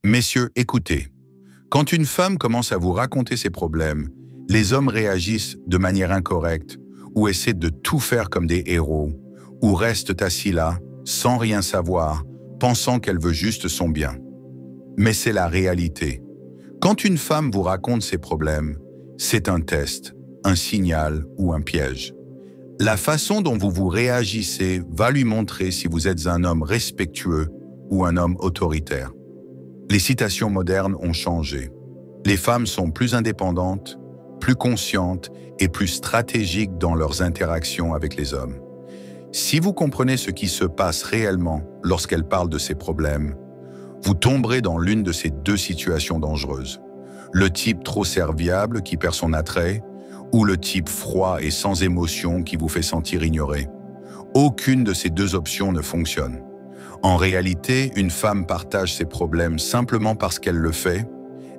Messieurs, écoutez. Quand une femme commence à vous raconter ses problèmes, les hommes réagissent de manière incorrecte ou essaient de tout faire comme des héros ou restent assis là, sans rien savoir, pensant qu'elle veut juste son bien. Mais c'est la réalité. Quand une femme vous raconte ses problèmes, c'est un test, un signal ou un piège. La façon dont vous réagissez va lui montrer si vous êtes un homme respectueux ou un homme autoritaire. Les citations modernes ont changé. Les femmes sont plus indépendantes, plus conscientes et plus stratégiques dans leurs interactions avec les hommes. Si vous comprenez ce qui se passe réellement lorsqu'elles parlent de ces problèmes, vous tomberez dans l'une de ces deux situations dangereuses. Le type trop serviable qui perd son attrait ou le type froid et sans émotion qui vous fait sentir ignoré. Aucune de ces deux options ne fonctionne. En réalité, une femme partage ses problèmes simplement parce qu'elle le fait.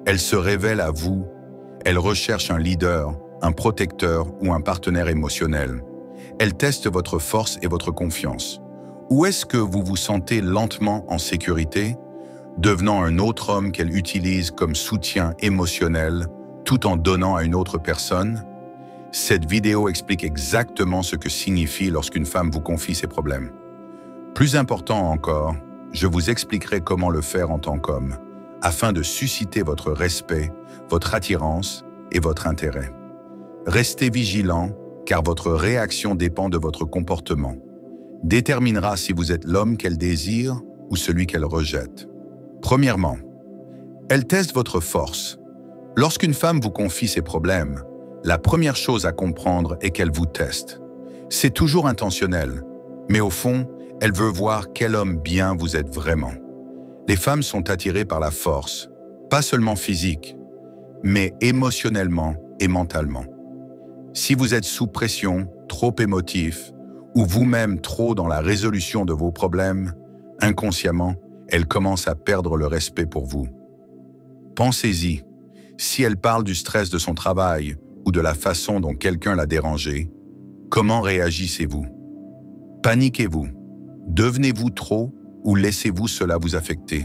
Elle se révèle à vous. Elle recherche un leader, un protecteur ou un partenaire émotionnel. Elle teste votre force et votre confiance. Où est-ce que vous vous sentez lentement en sécurité, devenant un autre homme qu'elle utilise comme soutien émotionnel, tout en donnant à une autre personne? Cette vidéo explique exactement ce que signifie lorsqu'une femme vous confie ses problèmes. Plus important encore, je vous expliquerai comment le faire en tant qu'homme, afin de susciter votre respect, votre attirance et votre intérêt. Restez vigilant, car votre réaction dépend de votre comportement. Déterminera si vous êtes l'homme qu'elle désire ou celui qu'elle rejette. Premièrement, elle teste votre force. Lorsqu'une femme vous confie ses problèmes, la première chose à comprendre est qu'elle vous teste. C'est toujours intentionnel, mais au fond, elle veut voir quel homme bien vous êtes vraiment. Les femmes sont attirées par la force, pas seulement physique, mais émotionnellement et mentalement. Si vous êtes sous pression, trop émotif, ou vous-même trop dans la résolution de vos problèmes, inconsciemment, elle commence à perdre le respect pour vous. Pensez-y, si elle parle du stress de son travail ou de la façon dont quelqu'un l'a dérangé, comment réagissez-vous? Paniquez-vous? Devenez-vous trop ou laissez-vous cela vous affecter?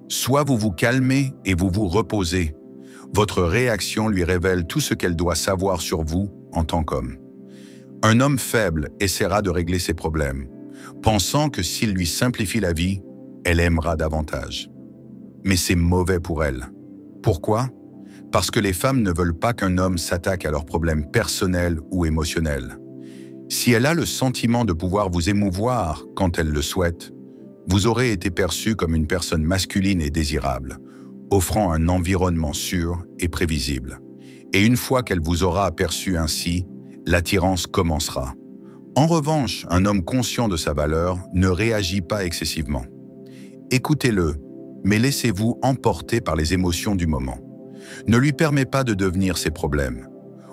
Soit vous vous calmez et vous vous reposez. Votre réaction lui révèle tout ce qu'elle doit savoir sur vous en tant qu'homme. Un homme faible essaiera de régler ses problèmes, pensant que s'il lui simplifie la vie, elle aimera davantage. Mais c'est mauvais pour elle. Pourquoi? Parce que les femmes ne veulent pas qu'un homme s'attaque à leurs problèmes personnels ou émotionnels. Si elle a le sentiment de pouvoir vous émouvoir quand elle le souhaite, vous aurez été perçu comme une personne masculine et désirable, offrant un environnement sûr et prévisible. Et une fois qu'elle vous aura aperçu ainsi, l'attirance commencera. En revanche, un homme conscient de sa valeur ne réagit pas excessivement. Écoutez-le, mais laissez-vous emporter par les émotions du moment. Ne lui permet pas de devenir ses problèmes.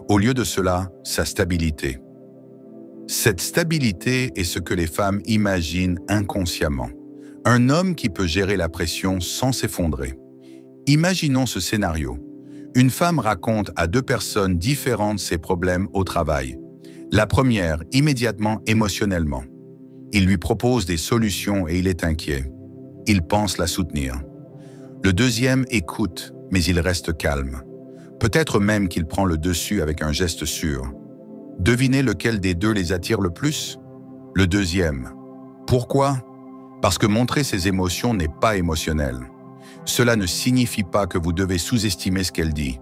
Au lieu de cela, sa stabilité. Cette stabilité est ce que les femmes imaginent inconsciemment. Un homme qui peut gérer la pression sans s'effondrer. Imaginons ce scénario. Une femme raconte à deux personnes différentes ses problèmes au travail. La première, immédiatement émotionnellement. Il lui propose des solutions et il est inquiet. Il pense la soutenir. Le deuxième écoute, mais il reste calme. Peut-être même qu'il prend le dessus avec un geste sûr. Devinez lequel des deux les attire le plus? Le deuxième. Pourquoi? Parce que montrer ses émotions n'est pas émotionnel. Cela ne signifie pas que vous devez sous-estimer ce qu'elle dit.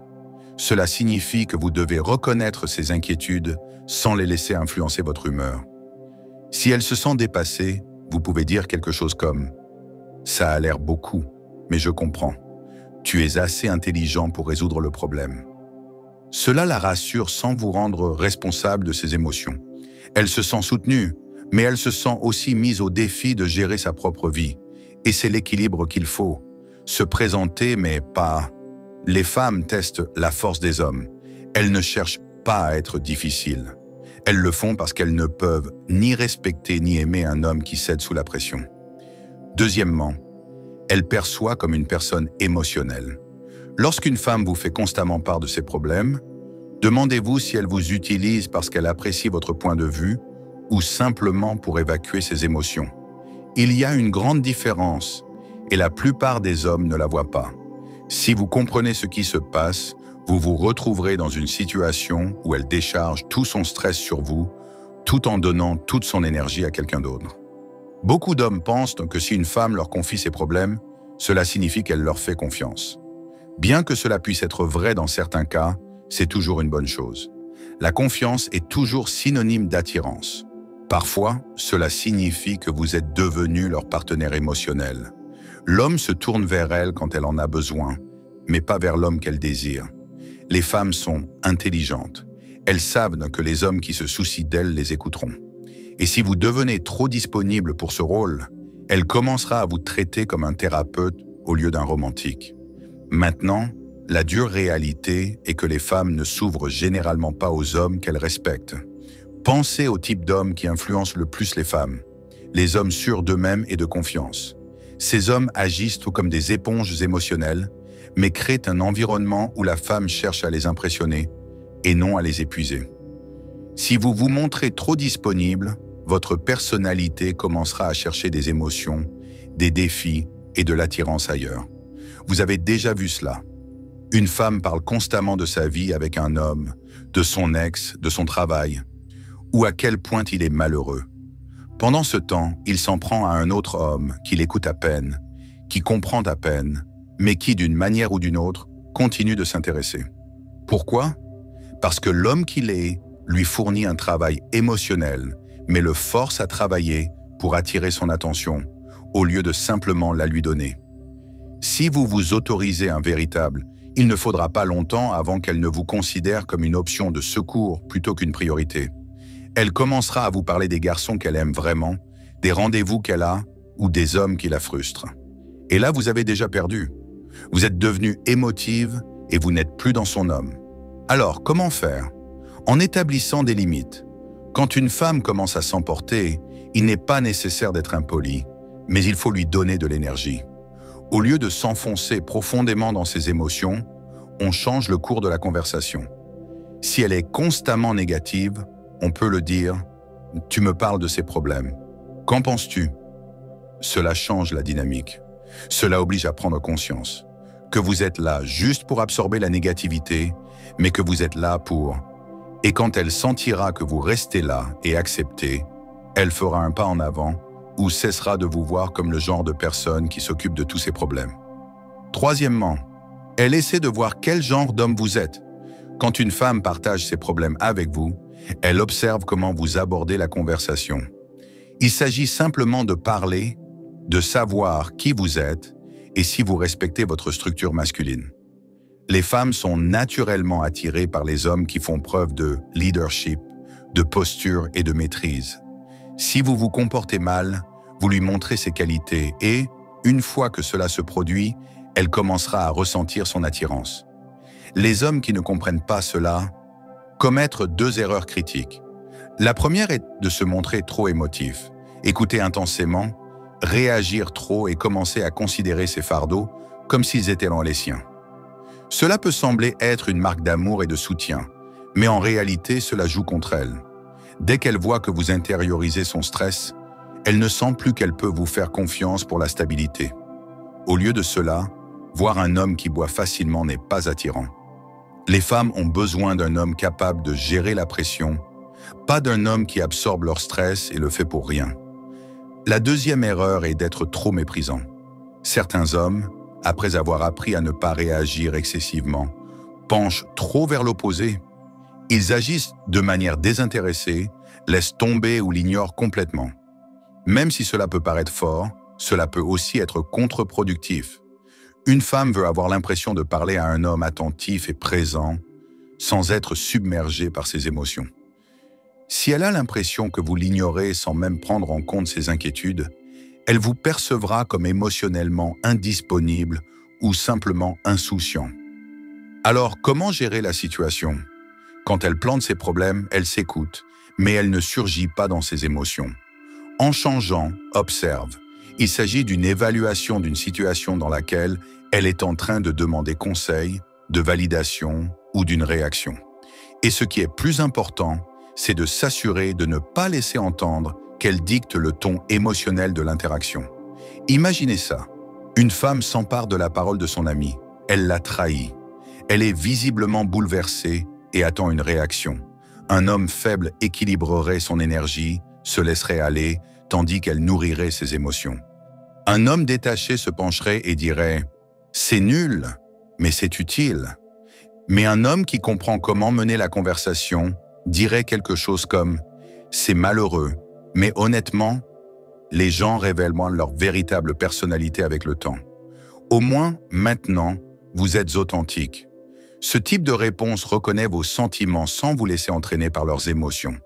Cela signifie que vous devez reconnaître ses inquiétudes sans les laisser influencer votre humeur. Si elle se sent dépassée, vous pouvez dire quelque chose comme « Ça a l'air beaucoup, mais je comprends. Tu es assez intelligent pour résoudre le problème. » Cela la rassure sans vous rendre responsable de ses émotions. Elle se sent soutenue, mais elle se sent aussi mise au défi de gérer sa propre vie. Et c'est l'équilibre qu'il faut. Se présenter, mais pas... Les femmes testent la force des hommes. Elles ne cherchent pas à être difficiles. Elles le font parce qu'elles ne peuvent ni respecter ni aimer un homme qui cède sous la pression. Deuxièmement, elle perçoit comme une personne émotionnelle. Lorsqu'une femme vous fait constamment part de ses problèmes, demandez-vous si elle vous utilise parce qu'elle apprécie votre point de vue ou simplement pour évacuer ses émotions. Il y a une grande différence. et la plupart des hommes ne la voient pas. Si vous comprenez ce qui se passe, vous vous retrouverez dans une situation où elle décharge tout son stress sur vous, tout en donnant toute son énergie à quelqu'un d'autre. Beaucoup d'hommes pensent que si une femme leur confie ses problèmes, cela signifie qu'elle leur fait confiance. Bien que cela puisse être vrai dans certains cas, c'est toujours une bonne chose. La confiance est toujours synonyme d'attirance. Parfois, cela signifie que vous êtes devenu leur partenaire émotionnel. L'homme se tourne vers elle quand elle en a besoin, mais pas vers l'homme qu'elle désire. Les femmes sont intelligentes. Elles savent que les hommes qui se soucient d'elles les écouteront. Et si vous devenez trop disponible pour ce rôle, elle commencera à vous traiter comme un thérapeute au lieu d'un romantique. Maintenant, la dure réalité est que les femmes ne s'ouvrent généralement pas aux hommes qu'elles respectent. Pensez au type d'hommes qui influencent le plus les femmes. Les hommes sûrs d'eux-mêmes et de confiance. Ces hommes agissent tout comme des éponges émotionnelles, mais créent un environnement où la femme cherche à les impressionner et non à les épuiser. Si vous vous montrez trop disponible, votre personnalité commencera à chercher des émotions, des défis et de l'attirance ailleurs. Vous avez déjà vu cela. Une femme parle constamment de sa vie avec un homme, de son ex, de son travail, ou à quel point il est malheureux. Pendant ce temps, il s'en prend à un autre homme qui l'écoute à peine, qui comprend à peine, mais qui, d'une manière ou d'une autre, continue de s'intéresser. Pourquoi? Parce que l'homme qu'il est lui fournit un travail émotionnel, mais le force à travailler pour attirer son attention, au lieu de simplement la lui donner. Si vous vous autorisez un véritable, il ne faudra pas longtemps avant qu'elle ne vous considère comme une option de secours plutôt qu'une priorité. Elle commencera à vous parler des garçons qu'elle aime vraiment, des rendez-vous qu'elle a ou des hommes qui la frustrent. Et là, vous avez déjà perdu. Vous êtes devenu émotive et vous n'êtes plus dans son homme. Alors, comment faire? En établissant des limites. Quand une femme commence à s'emporter, il n'est pas nécessaire d'être impoli, mais il faut lui donner de l'énergie. Au lieu de s'enfoncer profondément dans ses émotions, on change le cours de la conversation. Si elle est constamment négative, on peut le dire « Tu me parles de ces problèmes. Qu'en penses-tu » Cela change la dynamique. Cela oblige à prendre conscience que vous êtes là juste pour absorber la négativité, mais que vous êtes là pour... Et quand elle sentira que vous restez là et acceptez, elle fera un pas en avant ou cessera de vous voir comme le genre de personne qui s'occupe de tous ses problèmes. Troisièmement, elle essaie de voir quel genre d'homme vous êtes. Quand une femme partage ses problèmes avec vous, elle observe comment vous abordez la conversation. Il s'agit simplement de parler, de savoir qui vous êtes et si vous respectez votre structure masculine. Les femmes sont naturellement attirées par les hommes qui font preuve de leadership, de posture et de maîtrise. Si vous vous comportez mal, vous lui montrez ses qualités et, une fois que cela se produit, elle commencera à ressentir son attirance. Les hommes qui ne comprennent pas cela commettent deux erreurs critiques. La première est de se montrer trop émotif, écouter intensément, réagir trop et commencer à considérer ses fardeaux comme s'ils étaient les siens. Cela peut sembler être une marque d'amour et de soutien, mais en réalité, cela joue contre elle. Dès qu'elle voit que vous intériorisez son stress, elle ne sent plus qu'elle peut vous faire confiance pour la stabilité. Au lieu de cela, voir un homme qui boit facilement n'est pas attirant. Les femmes ont besoin d'un homme capable de gérer la pression, pas d'un homme qui absorbe leur stress et le fait pour rien. La deuxième erreur est d'être trop méprisant. Certains hommes, après avoir appris à ne pas réagir excessivement, penchent trop vers l'opposé. Ils agissent de manière désintéressée, laissent tomber ou l'ignorent complètement. Même si cela peut paraître fort, cela peut aussi être contre-productif. Une femme veut avoir l'impression de parler à un homme attentif et présent, sans être submergée par ses émotions. Si elle a l'impression que vous l'ignorez sans même prendre en compte ses inquiétudes, elle vous percevra comme émotionnellement indisponible ou simplement insouciant. Alors, comment gérer la situation? Quand elle plante ses problèmes, elle s'écoute, mais elle ne surgit pas dans ses émotions. En changeant, observe. Il s'agit d'une évaluation d'une situation dans laquelle elle est en train de demander conseil, de validation ou d'une réaction. Et ce qui est plus important, c'est de s'assurer de ne pas laisser entendre qu'elle dicte le ton émotionnel de l'interaction. Imaginez ça. Une femme s'empare de la parole de son ami. Elle l'a trahi. Elle est visiblement bouleversée et attend une réaction. Un homme faible équilibrerait son énergie, se laisserait aller, tandis qu'elle nourrirait ses émotions. Un homme détaché se pencherait et dirait « C'est nul, mais c'est utile ». Mais un homme qui comprend comment mener la conversation dirait quelque chose comme « C'est malheureux, mais honnêtement, les gens révèlent moins leur véritable personnalité avec le temps. Au moins, maintenant, vous êtes authentique. » Ce type de réponse reconnaît vos sentiments sans vous laisser entraîner par leurs émotions.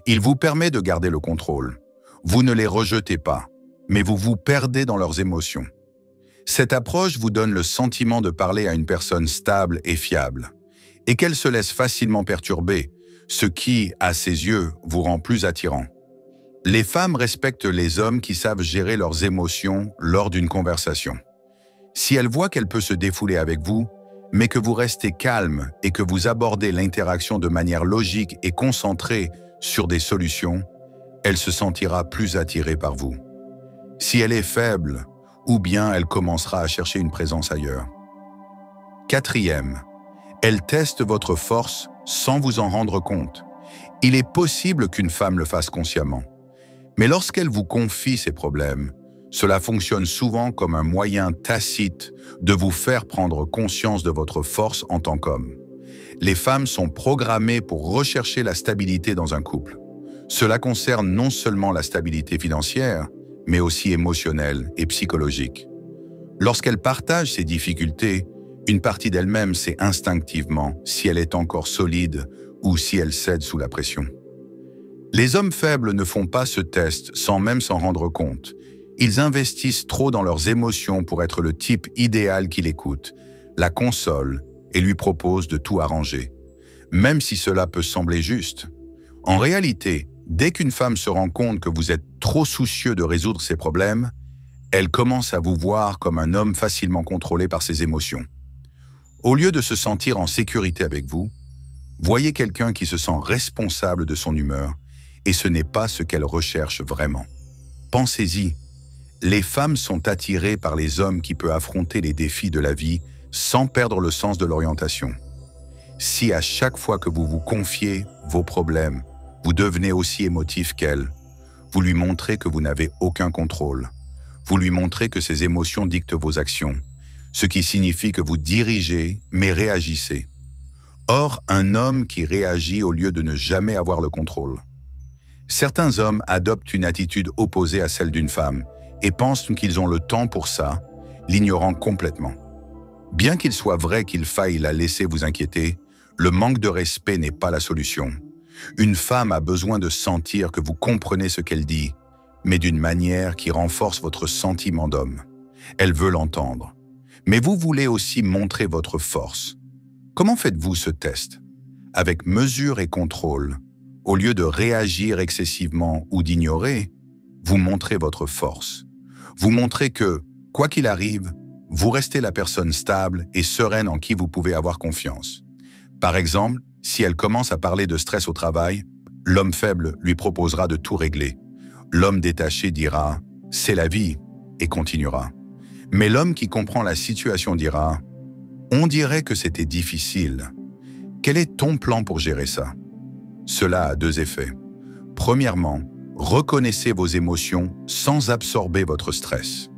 Il vous permet de garder le contrôle. Vous ne les rejetez pas, mais vous vous perdez dans leurs émotions. Cette approche vous donne le sentiment de parler à une personne stable et fiable, et qu'elle se laisse facilement perturber, ce qui, à ses yeux, vous rend plus attirant. Les femmes respectent les hommes qui savent gérer leurs émotions lors d'une conversation. Si elle voit qu'elle peut se défouler avec vous, mais que vous restez calme et que vous abordez l'interaction de manière logique et concentrée sur des solutions, elle se sentira plus attirée par vous. Si elle est faible, ou bien elle commencera à chercher une présence ailleurs. Quatrième, elle teste votre force sans vous en rendre compte. Il est possible qu'une femme le fasse consciemment. Mais lorsqu'elle vous confie ses problèmes, cela fonctionne souvent comme un moyen tacite de vous faire prendre conscience de votre force en tant qu'homme. Les femmes sont programmées pour rechercher la stabilité dans un couple. Cela concerne non seulement la stabilité financière, mais aussi émotionnelle et psychologique. Lorsqu'elles partagent ces difficultés, une partie d'elle-même sait instinctivement si elle est encore solide ou si elle cède sous la pression. Les hommes faibles ne font pas ce test sans même s'en rendre compte. Ils investissent trop dans leurs émotions pour être le type idéal qui l'écoute, la console et lui propose de tout arranger, même si cela peut sembler juste. En réalité, dès qu'une femme se rend compte que vous êtes trop soucieux de résoudre ses problèmes, elle commence à vous voir comme un homme facilement contrôlé par ses émotions. Au lieu de se sentir en sécurité avec vous, voyez quelqu'un qui se sent responsable de son humeur, et ce n'est pas ce qu'elle recherche vraiment. Pensez-y. Les femmes sont attirées par les hommes qui peuvent affronter les défis de la vie sans perdre le sens de l'orientation. Si à chaque fois que vous vous confiez vos problèmes, vous devenez aussi émotif qu'elle, vous lui montrez que vous n'avez aucun contrôle. Vous lui montrez que ses émotions dictent vos actions, ce qui signifie que vous dirigez mais réagissez. Or, un homme qui réagit au lieu de ne jamais avoir le contrôle. Certains hommes adoptent une attitude opposée à celle d'une femme et pensent qu'ils ont le temps pour ça, l'ignorant complètement. Bien qu'il soit vrai qu'il faille la laisser vous inquiéter, le manque de respect n'est pas la solution. Une femme a besoin de sentir que vous comprenez ce qu'elle dit, mais d'une manière qui renforce votre sentiment d'homme. Elle veut l'entendre. Mais vous voulez aussi montrer votre force. Comment faites-vous ce test? Avec mesure et contrôle, au lieu de réagir excessivement ou d'ignorer, vous montrez votre force. Vous montrez que, quoi qu'il arrive, vous restez la personne stable et sereine en qui vous pouvez avoir confiance. Par exemple, si elle commence à parler de stress au travail, l'homme faible lui proposera de tout régler. L'homme détaché dira « c'est la vie » et continuera. Mais l'homme qui comprend la situation dira « on dirait que c'était difficile. Quel est ton plan pour gérer ça ?» Cela a deux effets. Premièrement, reconnaissez vos émotions sans absorber votre stress.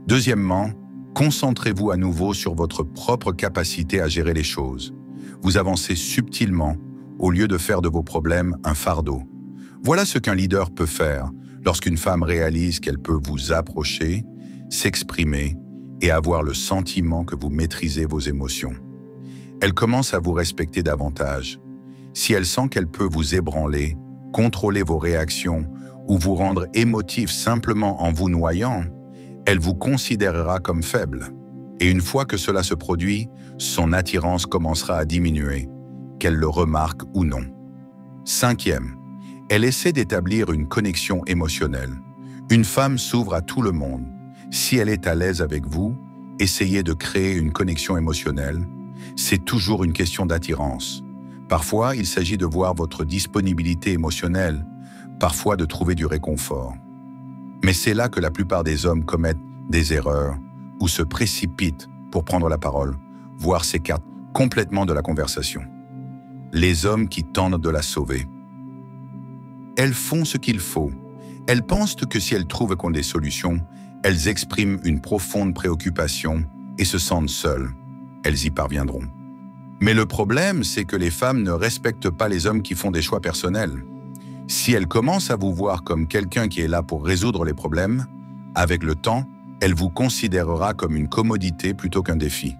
Deuxièmement, concentrez-vous à nouveau sur votre propre capacité à gérer les choses. Vous avancez subtilement au lieu de faire de vos problèmes un fardeau. Voilà ce qu'un leader peut faire lorsqu'une femme réalise qu'elle peut vous approcher, s'exprimer et avoir le sentiment que vous maîtrisez vos émotions. Elle commence à vous respecter davantage. Si elle sent qu'elle peut vous ébranler, contrôler vos réactions ou vous rendre émotif simplement en vous noyant, elle vous considérera comme faible. Et une fois que cela se produit, son attirance commencera à diminuer, qu'elle le remarque ou non. Cinquième, elle essaie d'établir une connexion émotionnelle. Une femme s'ouvre à tout le monde. Si elle est à l'aise avec vous, essayez de créer une connexion émotionnelle. C'est toujours une question d'attirance. Parfois, il s'agit de voir votre disponibilité émotionnelle, parfois de trouver du réconfort. Mais c'est là que la plupart des hommes commettent des erreurs ou se précipite pour prendre la parole, voire s'écarte complètement de la conversation. Les hommes qui tentent de la sauver. Elles font ce qu'il faut. Elles pensent que si elles trouvent qu'on des solutions, elles expriment une profonde préoccupation et se sentent seules. Elles y parviendront. Mais le problème, c'est que les femmes ne respectent pas les hommes qui font des choix personnels. Si elles commencent à vous voir comme quelqu'un qui est là pour résoudre les problèmes, avec le temps, elle vous considérera comme une commodité plutôt qu'un défi.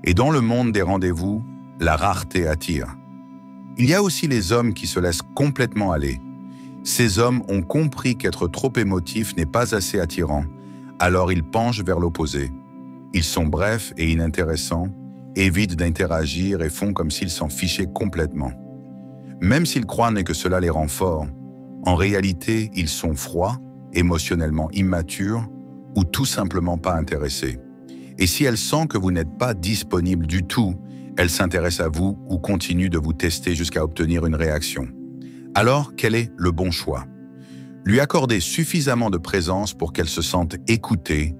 Et dans le monde des rendez-vous, la rareté attire. Il y a aussi les hommes qui se laissent complètement aller. Ces hommes ont compris qu'être trop émotif n'est pas assez attirant, alors ils penchent vers l'opposé. Ils sont brefs et inintéressants, évitent d'interagir et font comme s'ils s'en fichaient complètement. Même s'ils croient que cela les rend forts, en réalité, ils sont froids, émotionnellement immatures ou tout simplement pas intéressés. Et si elle sent que vous n'êtes pas disponible du tout, elle s'intéresse à vous ou continue de vous tester jusqu'à obtenir une réaction. Alors, quel est le bon choix? Lui accorder suffisamment de présence pour qu'elle se sente écoutée,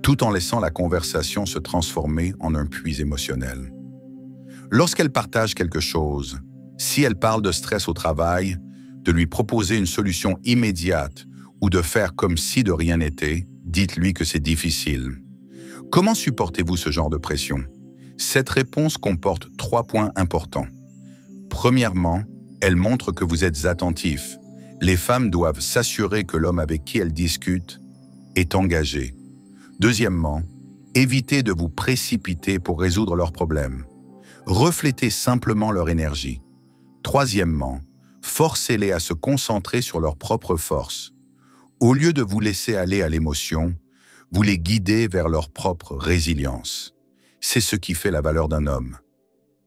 tout en laissant la conversation se transformer en un puits émotionnel. Lorsqu'elle partage quelque chose, si elle parle de stress au travail, de lui proposer une solution immédiate ou de faire comme si de rien n'était, dites-lui que c'est difficile. Comment supportez-vous ce genre de pression? Cette réponse comporte 3 points importants. Premièrement, elle montre que vous êtes attentif. Les femmes doivent s'assurer que l'homme avec qui elles discutent est engagé. Deuxièmement, évitez de vous précipiter pour résoudre leurs problèmes. Reflétez simplement leur énergie. Troisièmement, forcez-les à se concentrer sur leurs propres forces. Au lieu de vous laisser aller à l'émotion, vous les guidez vers leur propre résilience. C'est ce qui fait la valeur d'un homme.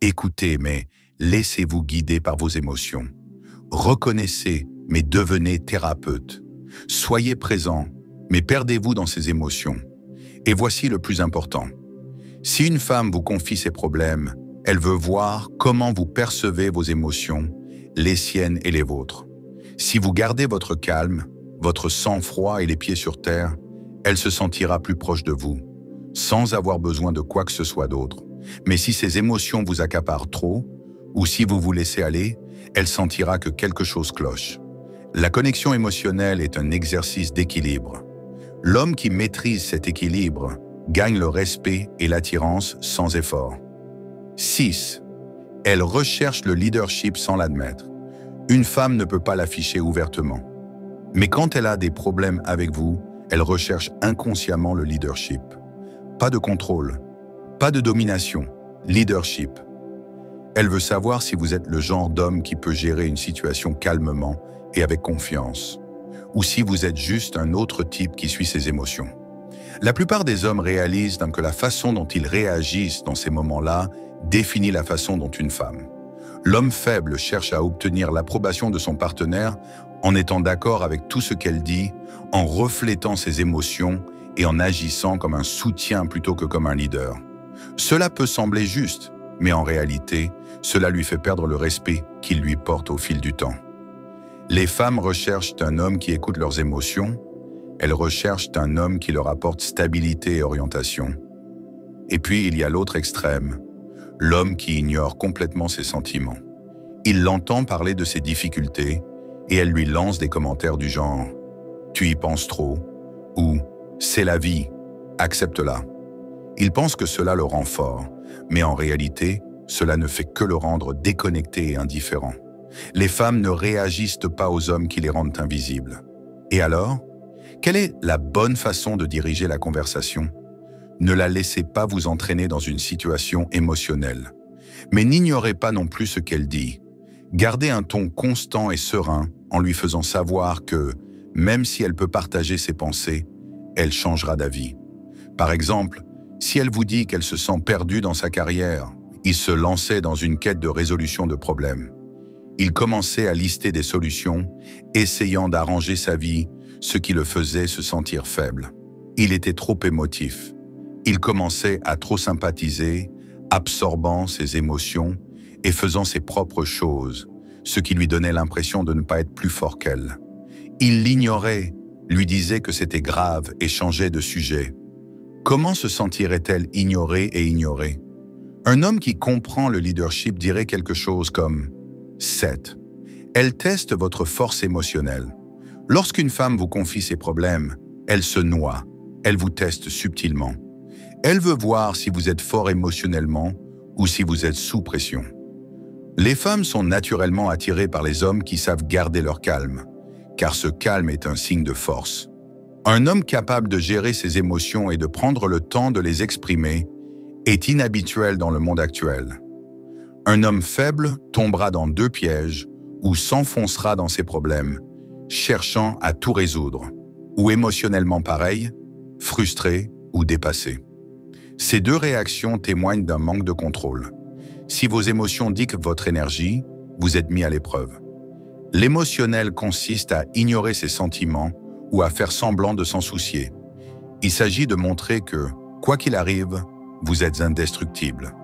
Écoutez, mais laissez-vous guider par vos émotions. Reconnaissez, mais devenez thérapeute. Soyez présent, mais perdez-vous dans ces émotions. Et voici le plus important. Si une femme vous confie ses problèmes, elle veut voir comment vous percevez vos émotions, les siennes et les vôtres. Si vous gardez votre calme, votre sang-froid et les pieds sur terre, elle se sentira plus proche de vous, sans avoir besoin de quoi que ce soit d'autre. Mais si ces émotions vous accaparent trop, ou si vous vous laissez aller, elle sentira que quelque chose cloche. La connexion émotionnelle est un exercice d'équilibre. L'homme qui maîtrise cet équilibre gagne le respect et l'attirance sans effort. 6. Elle recherche le leadership sans l'admettre. Une femme ne peut pas l'afficher ouvertement. Mais quand elle a des problèmes avec vous, elle recherche inconsciemment le leadership. Pas de contrôle, pas de domination, leadership. Elle veut savoir si vous êtes le genre d'homme qui peut gérer une situation calmement et avec confiance, ou si vous êtes juste un autre type qui suit ses émotions. La plupart des hommes réalisent que la façon dont ils réagissent dans ces moments-là définit la façon dont une femme. L'homme faible cherche à obtenir l'approbation de son partenaire en étant d'accord avec tout ce qu'elle dit, en reflétant ses émotions et en agissant comme un soutien plutôt que comme un leader. Cela peut sembler juste, mais en réalité, cela lui fait perdre le respect qu'il lui porte au fil du temps. Les femmes recherchent un homme qui écoute leurs émotions, elles recherchent un homme qui leur apporte stabilité et orientation. Et puis il y a l'autre extrême, l'homme qui ignore complètement ses sentiments. Il l'entend parler de ses difficultés et elle lui lance des commentaires du genre « Tu y penses trop » ou « C'est la vie, accepte-la ». Il pense que cela le rend fort, mais en réalité, cela ne fait que le rendre déconnecté et indifférent. Les femmes ne réagissent pas aux hommes qui les rendent invisibles. Et alors, quelle est la bonne façon de diriger la conversation? Ne la laissez pas vous entraîner dans une situation émotionnelle. Mais n'ignorez pas non plus ce qu'elle dit. Gardez un ton constant et serein en lui faisant savoir que, même si elle peut partager ses pensées, elle changera d'avis. Par exemple, si elle vous dit qu'elle se sent perdue dans sa carrière, il se lançait dans une quête de résolution de problèmes. Il commençait à lister des solutions, essayant d'arranger sa vie, ce qui le faisait se sentir faible. Il était trop émotif. Il commençait à trop sympathiser, absorbant ses émotions et faisant ses propres choses, ce qui lui donnait l'impression de ne pas être plus fort qu'elle. Il l'ignorait, lui disait que c'était grave et changeait de sujet. Comment se sentirait-elle ignorée et ignorée? Un homme qui comprend le leadership dirait quelque chose comme 7. Elle teste votre force émotionnelle. Lorsqu'une femme vous confie ses problèmes, elle se noie, elle vous teste subtilement. Elle veut voir si vous êtes fort émotionnellement ou si vous êtes sous pression. Les femmes sont naturellement attirées par les hommes qui savent garder leur calme, car ce calme est un signe de force. Un homme capable de gérer ses émotions et de prendre le temps de les exprimer est inhabituel dans le monde actuel. Un homme faible tombera dans 2 pièges ou s'enfoncera dans ses problèmes, cherchant à tout résoudre, ou émotionnellement pareil, frustré ou dépassé. Ces 2 réactions témoignent d'un manque de contrôle. Si vos émotions dictent votre énergie, vous êtes mis à l'épreuve. L'émotionnel consiste à ignorer ses sentiments ou à faire semblant de s'en soucier. Il s'agit de montrer que, quoi qu'il arrive, vous êtes indestructible.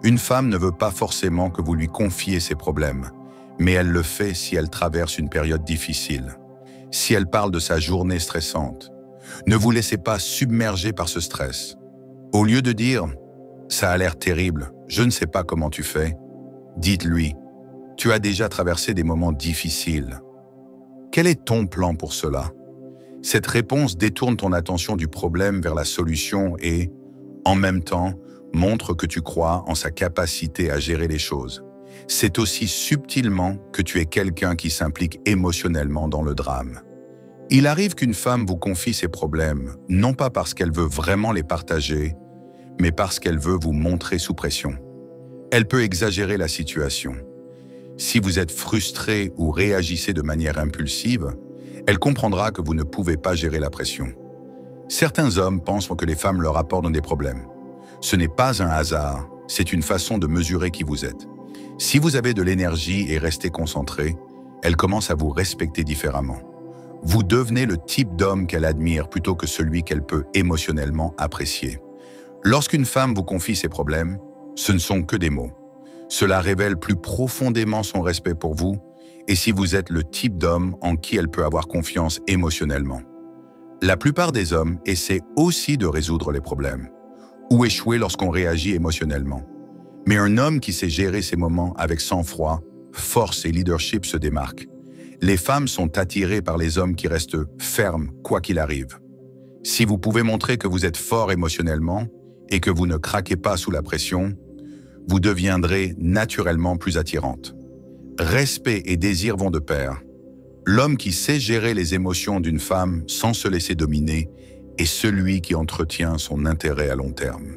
Une femme ne veut pas forcément que vous lui confiez ses problèmes, mais elle le fait si elle traverse une période difficile, si elle parle de sa journée stressante. Ne vous laissez pas submerger par ce stress. Au lieu de dire « ça a l'air terrible, je ne sais pas comment tu fais », dites-lui « tu as déjà traversé des moments difficiles. Quel est ton plan pour cela ?» Cette réponse détourne ton attention du problème vers la solution et, en même temps, montre que tu crois en sa capacité à gérer les choses. C'est aussi subtilement que tu es quelqu'un qui s'implique émotionnellement dans le drame. Il arrive qu'une femme vous confie ses problèmes, non pas parce qu'elle veut vraiment les partager, mais parce qu'elle veut vous montrer sous pression. Elle peut exagérer la situation. Si vous êtes frustré ou réagissez de manière impulsive, elle comprendra que vous ne pouvez pas gérer la pression. Certains hommes pensent que les femmes leur apportent des problèmes. Ce n'est pas un hasard, c'est une façon de mesurer qui vous êtes. Si vous avez de l'énergie et restez concentré, elle commence à vous respecter différemment. Vous devenez le type d'homme qu'elle admire plutôt que celui qu'elle peut émotionnellement apprécier. Lorsqu'une femme vous confie ses problèmes, ce ne sont que des mots. Cela révèle plus profondément son respect pour vous et si vous êtes le type d'homme en qui elle peut avoir confiance émotionnellement. La plupart des hommes essaient aussi de résoudre les problèmes ou échouer lorsqu'on réagit émotionnellement. Mais un homme qui sait gérer ses moments avec sang-froid, force et leadership se démarque. Les femmes sont attirées par les hommes qui restent fermes quoi qu'il arrive. Si vous pouvez montrer que vous êtes fort émotionnellement et que vous ne craquez pas sous la pression, vous deviendrez naturellement plus attirante. Respect et désir vont de pair. L'homme qui sait gérer les émotions d'une femme sans se laisser dominer est celui qui entretient son intérêt à long terme.